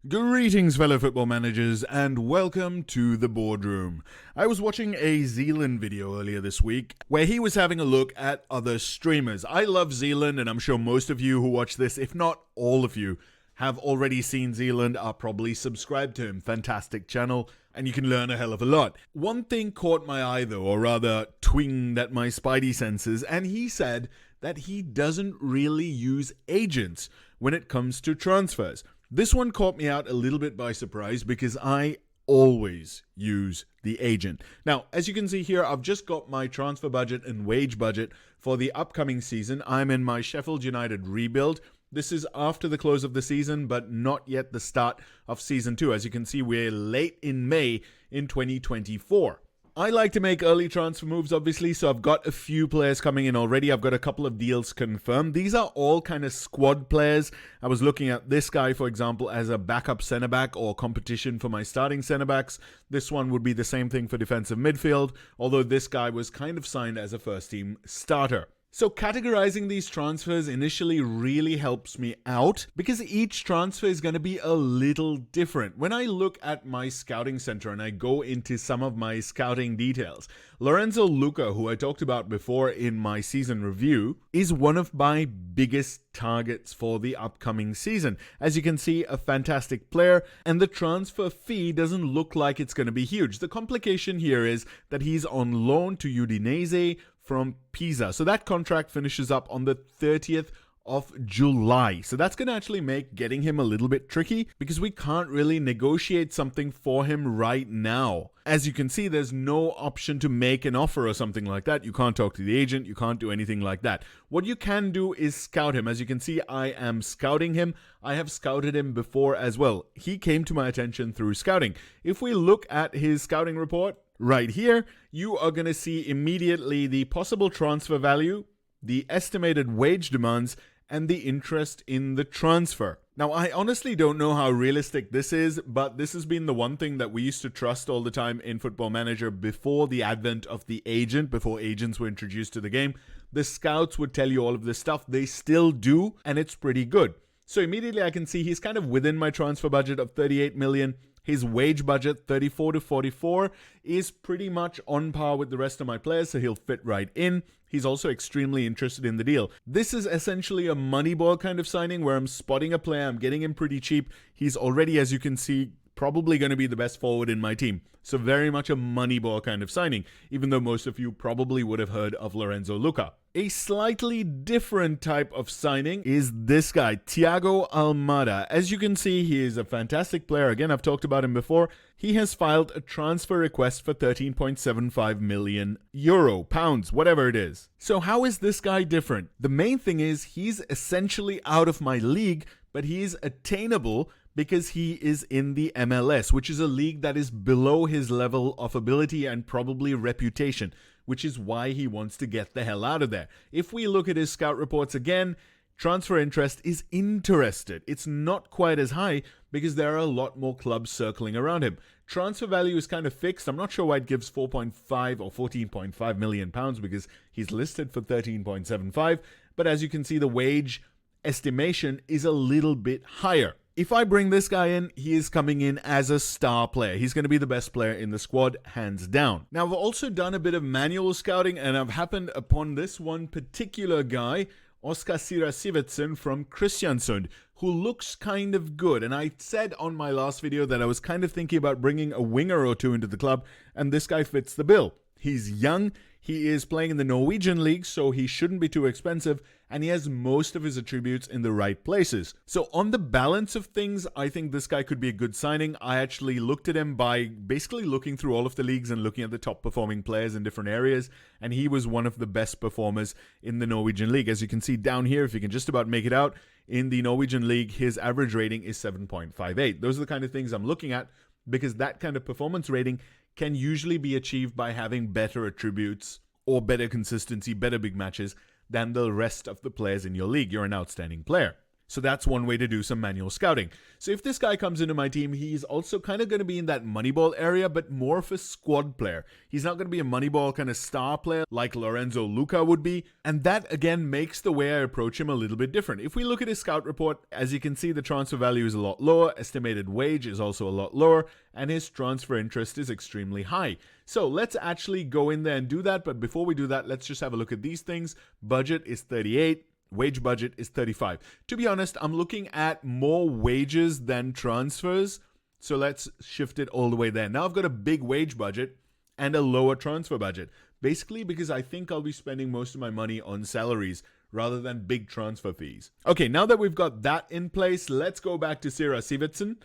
Greetings, fellow football managers, and welcome to the boardroom. I was watching a Zealand video earlier this week where he was having a look at other streamers. I love Zealand, and I'm sure most of you who watch this, if not all of you, have already seen Zealand, are probably subscribed to him. Fantastic channel, and you can learn a hell of a lot. One thing caught my eye though, or rather twinged at my spidey senses, and he said that he doesn't really use agents when it comes to transfers. This one caught me out a little bit by surprise because I always use the agent. Now, as you can see here, I've just got my transfer budget and wage budget for the upcoming season. I'm in my Sheffield United rebuild. This is after the close of the season, but not yet the start of season 2. As you can see, we're late in May in 2024. I like to make early transfer moves, obviously, so I've got a few players coming in already. I've got a couple of deals confirmed. These are all kind of squad players. I was looking at this guy, for example, as a backup centre-back or competition for my starting centre-backs. This one would be the same thing for defensive midfield, although this guy was kind of signed as a first-team starter. So categorizing these transfers initially really helps me out because each transfer is going to be a little different. When I look at my scouting center and I go into some of my scouting details, Lorenzo Luca, who I talked about before in my season review, is one of my biggest targets for the upcoming season. As you can see, a fantastic player, and the transfer fee doesn't look like it's going to be huge. The complication here is that he's on loan to Udinese from Pisa. So that contract finishes up on the 30th of July. So that's going to actually make getting him a little bit tricky because we can't really negotiate something for him right now. As you can see, there's no option to make an offer or something like that. You can't talk to the agent. You can't do anything like that. What you can do is scout him. As you can see, I am scouting him. I have scouted him before as well. He came to my attention through scouting. If we look at his scouting report, right here, you are going to see immediately the possible transfer value, the estimated wage demands, and the interest in the transfer. Now, I honestly don't know how realistic this is, but this has been the one thing that we used to trust all the time in Football Manager before the advent of the agent, before agents were introduced to the game. The scouts would tell you all of this stuff. They still do, and it's pretty good. So immediately I can see he's kind of within my transfer budget of 38 million. His wage budget, 34 to 44, is pretty much on par with the rest of my players, so he'll fit right in. He's also extremely interested in the deal. This is essentially a Moneyball kind of signing where I'm spotting a player, I'm getting him pretty cheap. He's already, as you can see, probably going to be the best forward in my team. So very much a Moneyball kind of signing, even though most of you probably would have heard of Lorenzo Luca. A slightly different type of signing is this guy, Thiago Almada. As you can see, he is a fantastic player. Again, I've talked about him before. He has filed a transfer request for 13.75 million euro, pounds, whatever it is. So how is this guy different? The main thing is he's essentially out of my league, but he is attainable because he is in the MLS, which is a league that is below his level of ability and probably reputation, which is why he wants to get the hell out of there. If we look at his scout reports again, transfer interest is interested. It's not quite as high because there are a lot more clubs circling around him. Transfer value is kind of fixed. I'm not sure why it gives 4.5 or 14.5 million pounds because he's listed for 13.75. But as you can see, the wage estimation is a little bit higher. If I bring this guy in, he is coming in as a star player. He's going to be the best player in the squad, hands down. Now, I've also done a bit of manual scouting, and I've happened upon this one particular guy, Oskar Sivetsson from Kristiansund, who looks kind of good. And I said on my last video that I was kind of thinking about bringing a winger or two into the club, and this guy fits the bill. He's young, he is playing in the Norwegian league, so he shouldn't be too expensive, and he has most of his attributes in the right places. So on the balance of things, I think this guy could be a good signing. I actually looked at him by basically looking through all of the leagues and looking at the top performing players in different areas, and he was one of the best performers in the Norwegian league. As you can see down here, if you can just about make it out, in the Norwegian league, his average rating is 7.58. Those are the kind of things I'm looking at because that kind of performance rating can usually be achieved by having better attributes or better consistency, better big matches than the rest of the players in your league. You're an outstanding player. So that's one way to do some manual scouting. So if this guy comes into my team, he's also kind of going to be in that Moneyball area, but more of a squad player. He's not going to be a Moneyball kind of star player like Lorenzo Luca would be. And that, again, makes the way I approach him a little bit different. If we look at his scout report, as you can see, the transfer value is a lot lower, estimated wage is also a lot lower, and his transfer interest is extremely high. So let's actually go in there and do that. But before we do that, let's just have a look at these things. Budget is 38. Wage budget is 35. To be honest, I'm looking at more wages than transfers. So let's shift it all the way there. Now I've got a big wage budget and a lower transfer budget. Basically because I think I'll be spending most of my money on salaries rather than big transfer fees. Okay, now that we've got that in place, let's go back to Sira Sivitson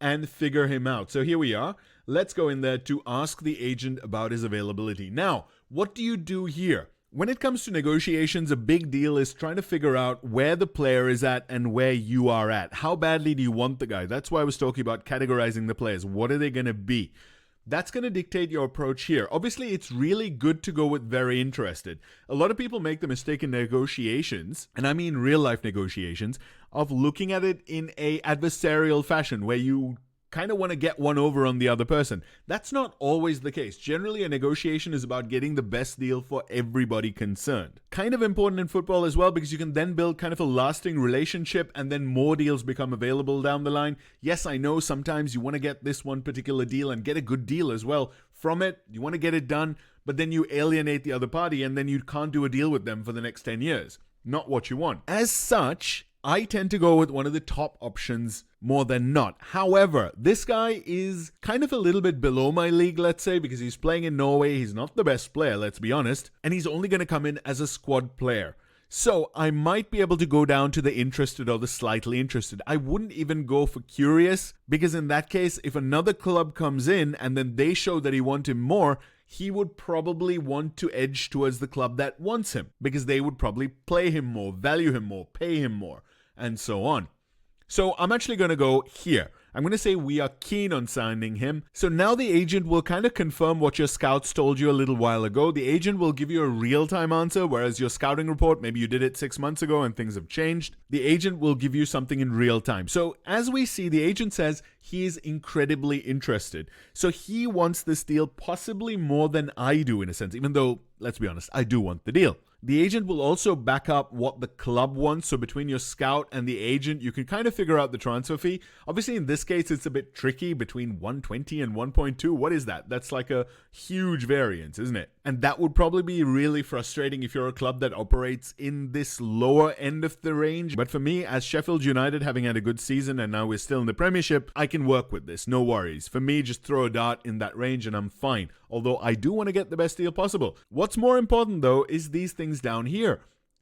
and figure him out. So here we are. Let's go in there to ask the agent about his availability. Now, what do you do here? When it comes to negotiations, a big deal is trying to figure out where the player is at and where you are at. How badly do you want the guy? That's why I was talking about categorizing the players. What are they going to be? That's going to dictate your approach here. Obviously, it's really good to go with very interested. A lot of people make the mistake in negotiations, and I mean real life negotiations, of looking at it in a adversarial fashion where you kind of want to get one over on the other person. That's not always the case. Generally, a negotiation is about getting the best deal for everybody concerned. Kind of important in football as well, because you can then build kind of a lasting relationship and then more deals become available down the line. Yes, I know sometimes you want to get this one particular deal and get a good deal as well from it. You want to get it done, but then you alienate the other party and then you can't do a deal with them for the next 10 years. Not what you want. As such, I tend to go with one of the top options more than not. However, this guy is kind of a little bit below my league, let's say, because he's playing in Norway. He's not the best player, let's be honest. And he's only going to come in as a squad player. So I might be able to go down to the interested or the slightly interested. I wouldn't even go for curious, because in that case, if another club comes in and then they show that he wants him more, he would probably want to edge towards the club that wants him, because they would probably play him more, value him more, pay him more, and so on. So I'm actually going to go here. I'm going to say we are keen on signing him. So now the agent will kind of confirm what your scouts told you a little while ago. The agent will give you a real-time answer, whereas your scouting report, maybe you did it 6 months ago and things have changed. The agent will give you something in real time. So as we see, the agent says he is incredibly interested. So he wants this deal possibly more than I do in a sense, even though, let's be honest, I do want the deal. The agent will also back up what the club wants. So between your scout and the agent, you can kind of figure out the transfer fee. Obviously, in this case, it's a bit tricky between 120 and 1.2. What is that? That's like a huge variance, isn't it? And that would probably be really frustrating if you're a club that operates in this lower end of the range. But for me, as Sheffield United, having had a good season and now we're still in the Premiership, I can work with this. No worries. For me, just throw a dart in that range and I'm fine. Although I do want to get the best deal possible. What's more important, though, is these things down here.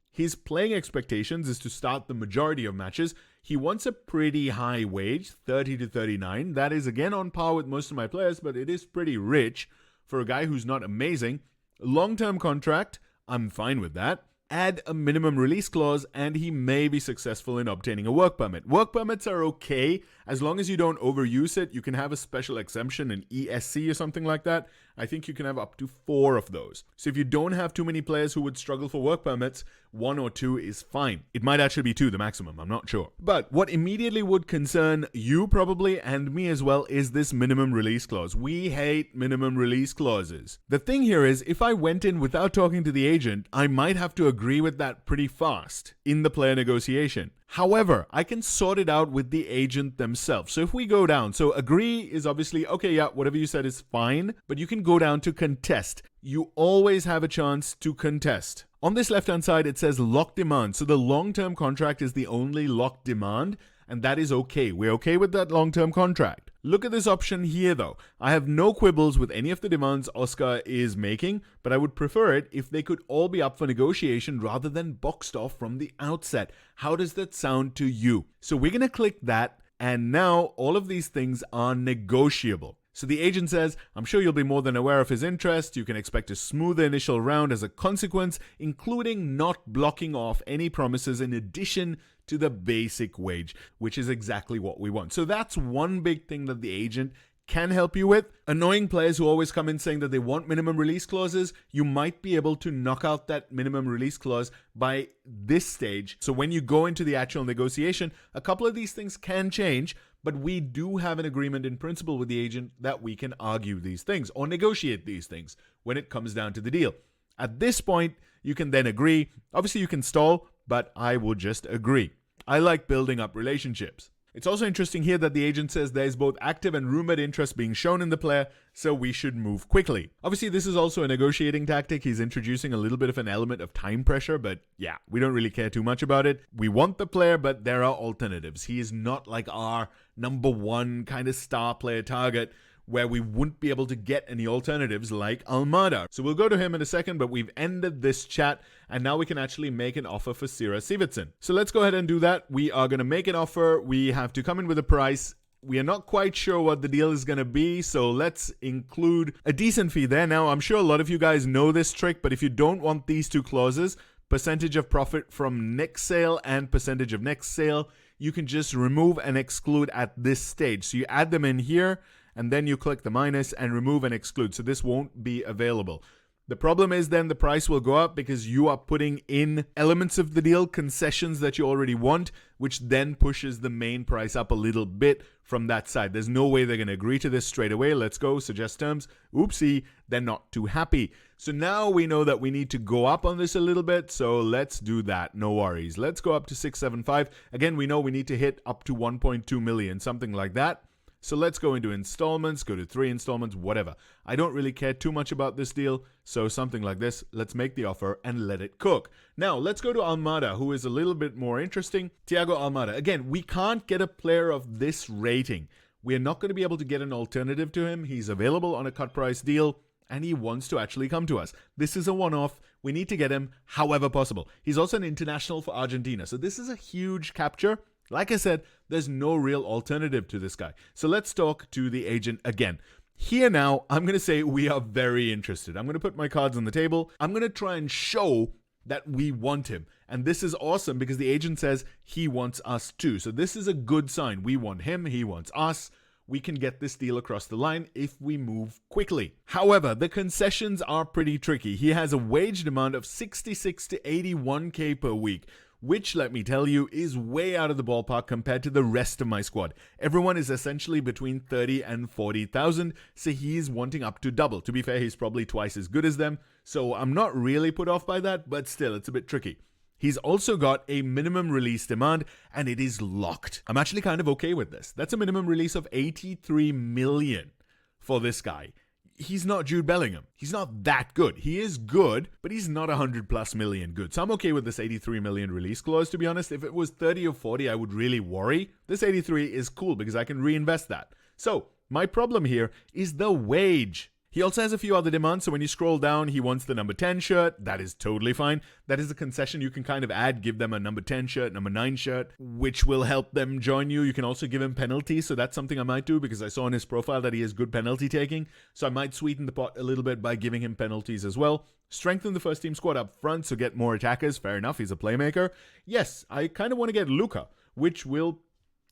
His playing expectations is to start the majority of matches. He wants a pretty high wage, 30 to 39. That is, again, on par with most of my players, but it is pretty rich for a guy who's not amazing. Long-term contract, I'm fine with that. Add a minimum release clause, and he may be successful in obtaining a work permit. Work permits are okay, as long as you don't overuse it. You can have a special exemption, an ESC or something like that. I think you can have up to 4 of those. So if you don't have too many players who would struggle for work permits, 1 or 2 is fine. It might actually be 2, the maximum, I'm not sure. But what immediately would concern you probably, and me as well, is this minimum release clause. We hate minimum release clauses. The thing here is, if I went in without talking to the agent, I might have to agree with that pretty fast in the player negotiation. However, I can sort it out with the agent themselves. So if we go down, so agree is obviously, okay, yeah, whatever you said is fine, but you can go down to contest. You always have a chance to contest. On this left-hand side, it says locked demand. So the long-term contract is the only locked demand, and that is okay. We're okay with that long-term contract. Look at this option here, though. I have no quibbles with any of the demands Oscar is making, but I would prefer it if they could all be up for negotiation rather than boxed off from the outset. How does that sound to you? So we're going to click that, and now all of these things are negotiable. So the agent says, I'm sure you'll be more than aware of his interest. You can expect a smoother initial round as a consequence, including not blocking off any promises in addition to the basic wage, which is exactly what we want. So that's one big thing that the agent can help you with. Annoying players who always come in saying that they want minimum release clauses, you might be able to knock out that minimum release clause by this stage. So when you go into the actual negotiation, a couple of these things can change, but we do have an agreement in principle with the agent that we can argue these things or negotiate these things when it comes down to the deal. At this point, you can then agree. Obviously, you can stall, but I will just agree. I like building up relationships. It's also interesting here that the agent says there's both active and rumored interest being shown in the player, so we should move quickly. Obviously, this is also a negotiating tactic. He's introducing a little bit of an element of time pressure, but yeah, we don't really care too much about it. We want the player, but there are alternatives. He is not like our number one kind of star player target, where we wouldn't be able to get any alternatives like Almada. So we'll go to him in a second, but we've ended this chat, and now we can actually make an offer for Sira Sivitson. So let's go ahead and do that. We are going to make an offer. We have to come in with a price. We are not quite sure what the deal is going to be, so let's include a decent fee there. Now, I'm sure a lot of you guys know this trick, but if you don't want these two clauses, percentage of profit from next sale and percentage of next sale, you can just remove and exclude at this stage. So you add them in here, and then you click the minus and remove and exclude. So this won't be available. The problem is then the price will go up because you are putting in elements of the deal, concessions that you already want, which then pushes the main price up a little bit from that side. There's no way they're going to agree to this straight away. Let's go, suggest terms. Oopsie, they're not too happy. So now we know that we need to go up on this a little bit. So let's do that. No worries. Let's go up to 675. Again, we know we need to hit up to 1.2 million, something like that. So let's go into installments, go to 3 installments, whatever. I don't really care too much about this deal, so something like this. Let's make the offer and let it cook. Now, let's go to Almada, who is a little bit more interesting. Thiago Almada. Again, we can't get a player of this rating. We're not going to be able to get an alternative to him. He's available on a cut price deal, and he wants to actually come to us. This is a one-off. We need to get him however possible. He's also an international for Argentina, so this is a huge capture. Like I said, there's no real alternative to this guy. So let's talk to the agent again. Here now, I'm going to say we are very interested. I'm going to put my cards on the table. I'm going to try and show that we want him. And this is awesome because the agent says he wants us too. So this is a good sign. We want him. He wants us. We can get this deal across the line if we move quickly. However, the concessions are pretty tricky. He has a wage demand of 66 to 81K per week, which, let me tell you, is way out of the ballpark compared to the rest of my squad. Everyone is essentially between 30 and 40,000, so he's wanting up to double. To be fair, he's probably twice as good as them, so I'm not really put off by that, but still, it's a bit tricky. He's also got a minimum release demand, and it is locked. I'm actually kind of okay with this. That's a minimum release of 83 million for this guy. He's not Jude Bellingham. He's not that good. He is good, but he's not 100+ million good. So I'm okay with this 83 million release clause, to be honest. If it was 30 or 40, I would really worry. This 83 is cool because I can reinvest that. So my problem here is the wage. He also has a few other demands, so when you scroll down, he wants the number 10 shirt. That is totally fine. That is a concession you can kind of add, give them a number 10 shirt, number 9 shirt, which will help them join you. You can also give him penalties, so that's something I might do because I saw on his profile that he has good penalty taking, so I might sweeten the pot a little bit by giving him penalties as well. Strengthen the first team squad up front, so get more attackers. Fair enough, he's a playmaker. Yes, I kind of want to get Luka, which will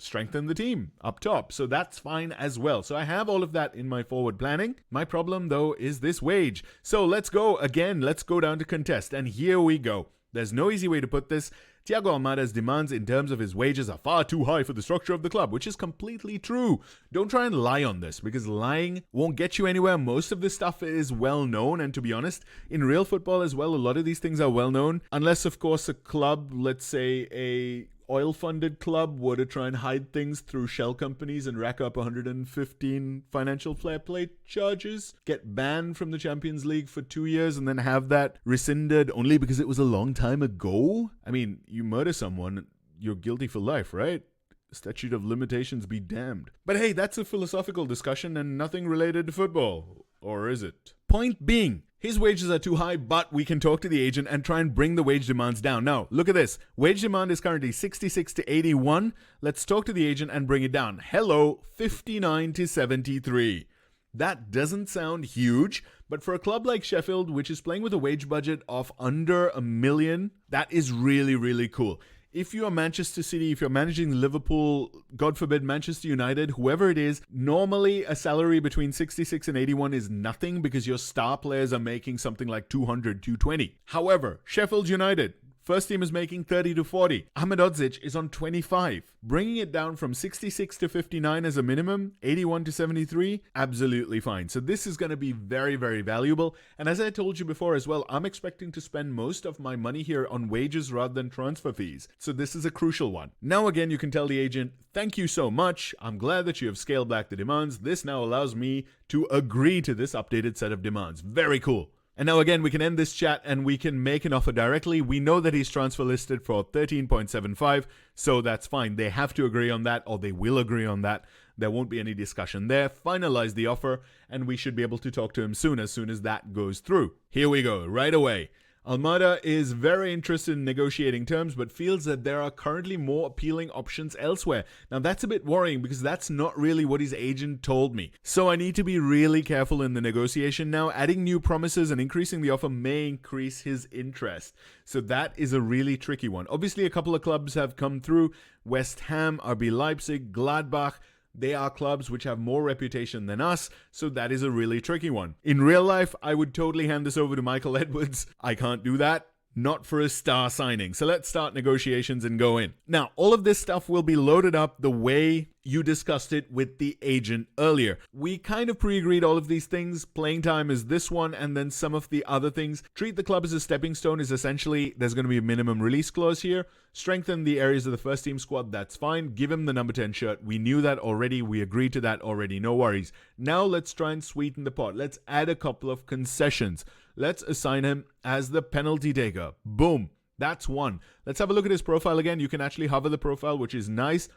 strengthen the team up top, so that's fine as well. So I have all of that in my forward planning. My problem though is this wage. So let's go again. Let's go down to contest, and here we go. There's no easy way to put this. Thiago Almada's demands in terms of his wages are far too high for the structure of the club, which is completely true. Don't try and lie on this, because lying won't get you anywhere. Most of this stuff is well known, and to be honest, in real football as well, a lot of these things are well known, unless of course a club, let's say a oil-funded club, were to try and hide things through shell companies and rack up 115 financial fair play charges, get banned from the Champions League for 2 years, and then have that rescinded only because it was a long time ago. I mean, you murder someone, you're guilty for life, right? Statute of limitations be damned. But hey, that's a philosophical discussion and nothing related to football. Or is it? Point being, his wages are too high, but we can talk to the agent and try and bring the wage demands down. Now, look at this. Wage demand is currently 66 to 81. Let's talk to the agent and bring it down. Hello, 59 to 73. That doesn't sound huge, but for a club like Sheffield, which is playing with a wage budget of under $1 million, that is really, really cool. If you are Manchester City, if you're managing Liverpool, God forbid Manchester United, whoever it is, normally a salary between 66 and 81 is nothing because your star players are making something like 200, 220. However, Sheffield United, first team is making 30 to 40. Ahmedodzic is on 25. Bringing it down from 66 to 59 as a minimum, 81 to 73, absolutely fine. So this is going to be very, very valuable. And as I told you before as well, I'm expecting to spend most of my money here on wages rather than transfer fees. So this is a crucial one. Now again, you can tell the agent, thank you so much. I'm glad that you have scaled back the demands. This now allows me to agree to this updated set of demands. Very cool. And now again, we can end this chat and we can make an offer directly. We know that he's transfer listed for 13.75, so that's fine. They have to agree on that, or they will agree on that. There won't be any discussion there. Finalize the offer, and we should be able to talk to him soon as that goes through. Here we go, right away. Almada is very interested in negotiating terms, but feels that there are currently more appealing options elsewhere. Now that's a bit worrying because that's not really what his agent told me. So I need to be really careful in the negotiation now. Adding new promises and increasing the offer may increase his interest. So that is a really tricky one. Obviously, a couple of clubs have come through. West Ham, RB Leipzig, Gladbach. They are clubs which have more reputation than us, so that is a really tricky one. In real life, I would totally hand this over to Michael Edwards. I can't do that. Not for a star signing. So let's start negotiations and go in. Now, all of this stuff will be loaded up the way you discussed it with the agent earlier. We kind of pre-agreed all of these things. Playing time is this one, and then some of the other things. Treat the club as a stepping stone is essentially, there's going to be a minimum release clause here. Strengthen the areas of the first team squad, that's fine. Give him the number 10 shirt. We knew that already. We agreed to that already. No worries. Now let's try and sweeten the pot. Let's add a couple of concessions. Let's assign him as the penalty taker. Boom. That's one. Let's have a look at his profile again. You can actually hover the profile, which is nice.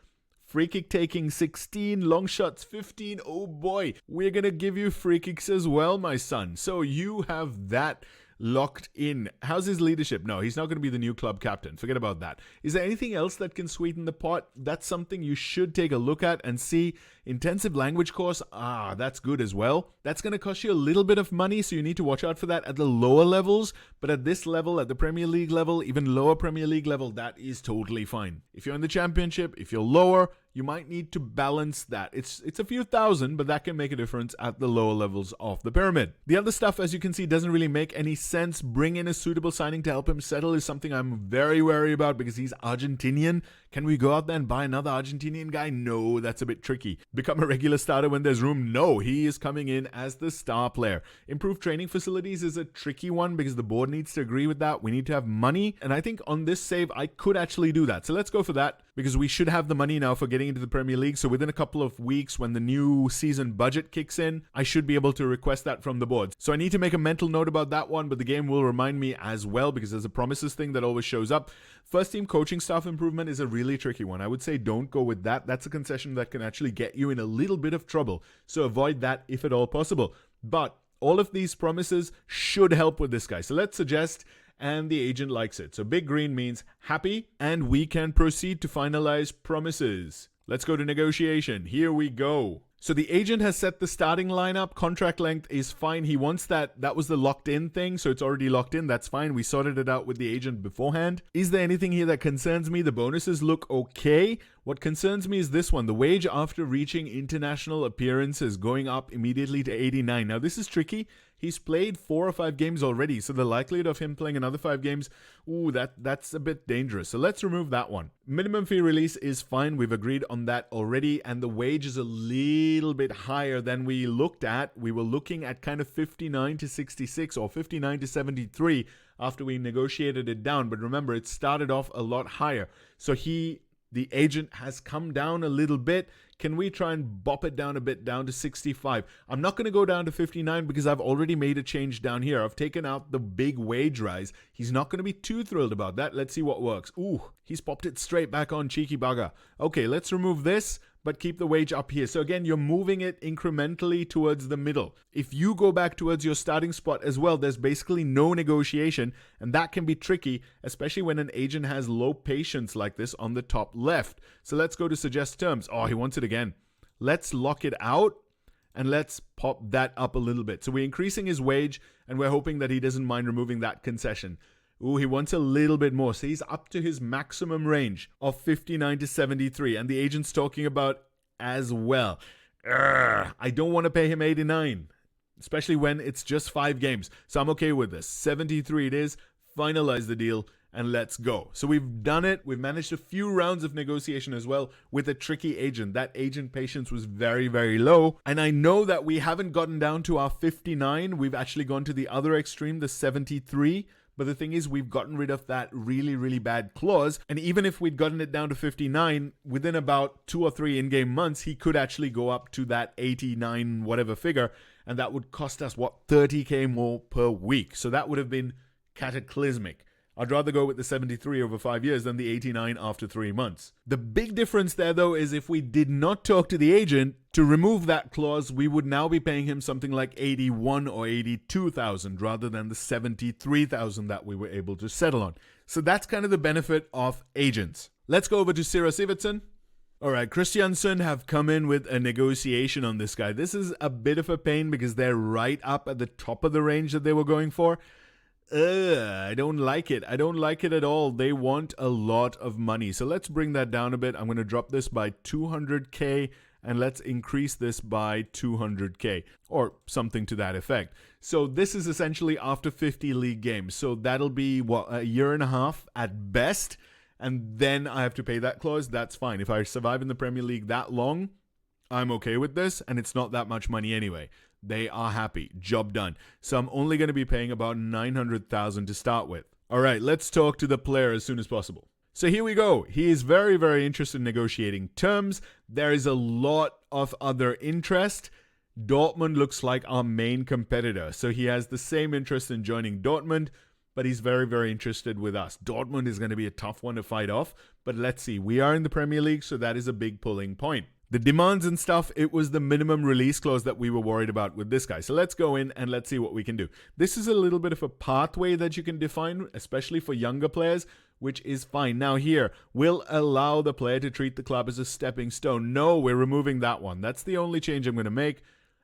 Free kick taking 16, long shots 15. Oh boy, we're going to give you free kicks as well, my son. So you have that locked in. How's his leadership? No, he's not going to be the new club captain. Forget about that. Is there anything else that can sweeten the pot? That's something you should take a look at and see. Intensive language course, that's good as well. That's going to cost you a little bit of money, so you need to watch out for that at the lower levels. But at this level, at the Premier League level, even lower Premier League level, that is totally fine. If you're in the Championship, if you're lower, you might need to balance that. It's a few thousand, but that can make a difference at the lower levels of the pyramid. The other stuff, as you can see, doesn't really make any sense. Bring in a suitable signing to help him settle is something I'm very wary about because he's Argentinian. Can we go out there and buy another Argentinian guy? No, that's a bit tricky. Become a regular starter when there's room? No, he is coming in as the star player. Improved training facilities is a tricky one because the board needs to agree with that. We need to have money, and I think on this save, I could actually do that. So let's go for that because we should have the money now for getting into the Premier League. So within a couple of weeks, when the new season budget kicks in, I should be able to request that from the board. So I need to make a mental note about that one, but the game will remind me as well because there's a promises thing that always shows up. First team coaching staff improvement is a really tricky one. I would say don't go with that. That's a concession that can actually get you in a little bit of trouble. So avoid that if at all possible. But all of these promises should help with this guy. So let's suggest, and the agent likes it. So big green means happy, and we can proceed to finalize promises. Let's go to negotiation. Here we go. So the agent has set the starting lineup. Contract length is fine. He wants that. That was the locked in thing. So it's already locked in. That's fine. We sorted it out with the agent beforehand. Is there anything here that concerns me? The bonuses look okay. What concerns me is this one. The wage after reaching international appearances going up immediately to 89. Now this is tricky. He's played 4 or 5 games already. So the likelihood of him playing another 5 games, that's a bit dangerous. So let's remove that one. Minimum fee release is fine. We've agreed on that already. And the wage is a little bit higher than we looked at. We were looking at kind of 59 to 66 or 59 to 73 after we negotiated it down. But remember, it started off a lot higher. So the agent has come down a little bit. Can we try and bop it down a bit, down to 65? I'm not going to go down to 59 because I've already made a change down here. I've taken out the big wage rise. He's not going to be too thrilled about that. Let's see what works. Ooh, he's popped it straight back on, cheeky bugger. Okay, let's remove this, but keep the wage up here. So again, you're moving it incrementally towards the middle. If you go back towards your starting spot as well, there's basically no negotiation, and that can be tricky, especially when an agent has low patience like this on the top left. So let's go to suggest terms. Oh, he wants it again. Let's lock it out, and let's pop that up a little bit. So we're increasing his wage, and we're hoping that he doesn't mind removing that concession. Ooh, he wants a little bit more. So he's up to his maximum range of 59 to 73. And the agent's talking about as well. I don't want to pay him 89, especially when it's just 5 games. So I'm okay with this. 73 it is. Finalize the deal and let's go. So we've done it. We've managed a few rounds of negotiation as well with a tricky agent. That agent patience was very, very low. And I know that we haven't gotten down to our 59. We've actually gone to the other extreme, the 73. But the thing is, we've gotten rid of that really, really bad clause. And even if we'd gotten it down to 59, within about 2 or 3 in-game months, he could actually go up to that 89 whatever figure. And that would cost us, 30K more per week. So that would have been cataclysmic. I'd rather go with the 73 over 5 years than the 89 after 3 months. The big difference there, though, is if we did not talk to the agent to remove that clause, we would now be paying him something like 81 or 82,000 rather than the 73,000 that we were able to settle on. So that's kind of the benefit of agents. Let's go over to Sira Sivertsen. All right, Christiansen have come in with a negotiation on this guy. This is a bit of a pain because they're right up at the top of the range that they were going for. I don't like it. I don't like it at all. They want a lot of money. So let's bring that down a bit. I'm going to drop this by 200K and let's increase this by 200K or something to that effect. So this is essentially after 50 league games. So that'll be, a year and a half at best. And then I have to pay that clause. That's fine. If I survive in the Premier League that long, I'm okay with this. And it's not that much money anyway. They are happy. Job done. So I'm only going to be paying about 900,000 to start with. All right, let's talk to the player as soon as possible. So here we go. He is very, very interested in negotiating terms. There is a lot of other interest. Dortmund looks like our main competitor. So he has the same interest in joining Dortmund, but he's very, very interested with us. Dortmund is going to be a tough one to fight off, but let's see. We are in the Premier League, so that is a big pulling point. The demands and stuff, it was the minimum release clause that we were worried about with this guy. So let's go in and let's see what we can do. This is a little bit of a pathway that you can define, especially for younger players, which is fine. Now here, we'll allow the player to treat the club as a stepping stone. No, we're removing that one. That's the only change I'm going to make.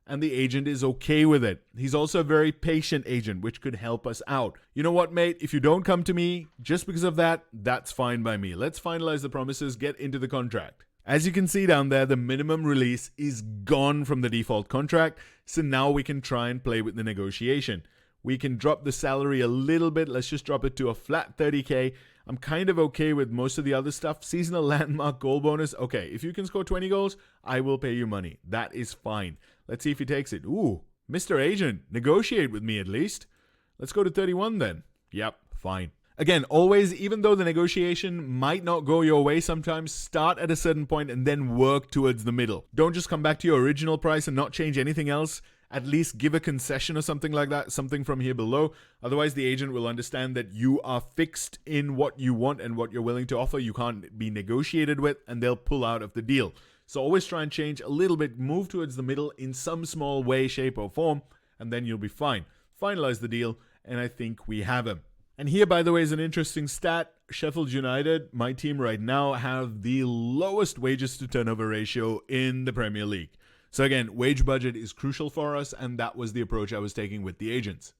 And the agent is okay with it. He's also a very patient agent, which could help us out. You know what, mate? If you don't come to me just because of that, that's fine by me. Let's finalize the promises, get into the contract. As you can see down there, the minimum release is gone from the default contract. So now we can try and play with the negotiation. We can drop the salary a little bit. Let's just drop it to a flat 30K. I'm kind of okay with most of the other stuff. Seasonal landmark goal bonus. Okay, if you can score 20 goals, I will pay you money. That is fine. Let's see if he takes it. Ooh, Mr. Agent, negotiate with me at least. Let's go to 31 then. Yep, fine. Again, always, even though the negotiation might not go your way sometimes, start at a certain point and then work towards the middle. Don't just come back to your original price and not change anything else. At least give a concession or something like that, something from here below. Otherwise, the agent will understand that you are fixed in what you want and what you're willing to offer. You can't be negotiated with, and they'll pull out of the deal. So always try and change a little bit, move towards the middle in some small way, shape, or form, and then you'll be fine. Finalize the deal, and I think we have him. And here, by the way, is an interesting stat. Sheffield United, my team right now, have the lowest wages to turnover ratio in the Premier League. So again, wage budget is crucial for us, and that was the approach I was taking with the agents.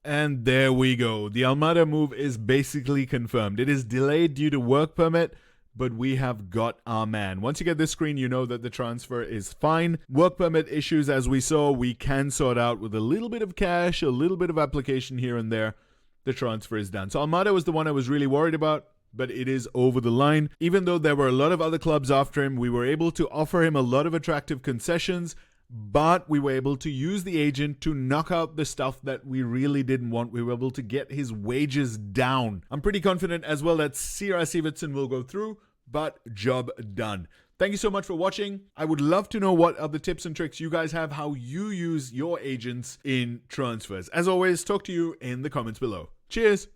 And there we go. The Almada move is basically confirmed. It is delayed due to work permit, but we have got our man. Once you get this screen, you know that the transfer is fine. Work permit issues, as we saw, we can sort out with a little bit of cash, a little bit of application here and there. The transfer is done. So Almada was the one I was really worried about, but it is over the line. Even though there were a lot of other clubs after him, we were able to offer him a lot of attractive concessions, but we were able to use the agent to knock out the stuff that we really didn't want. We were able to get his wages down. I'm pretty confident as well that Sira Sivertsen will go through, but job done. Thank you so much for watching. I would love to know what other tips and tricks you guys have, how you use your agents in transfers. As always, talk to you in the comments below. Cheers!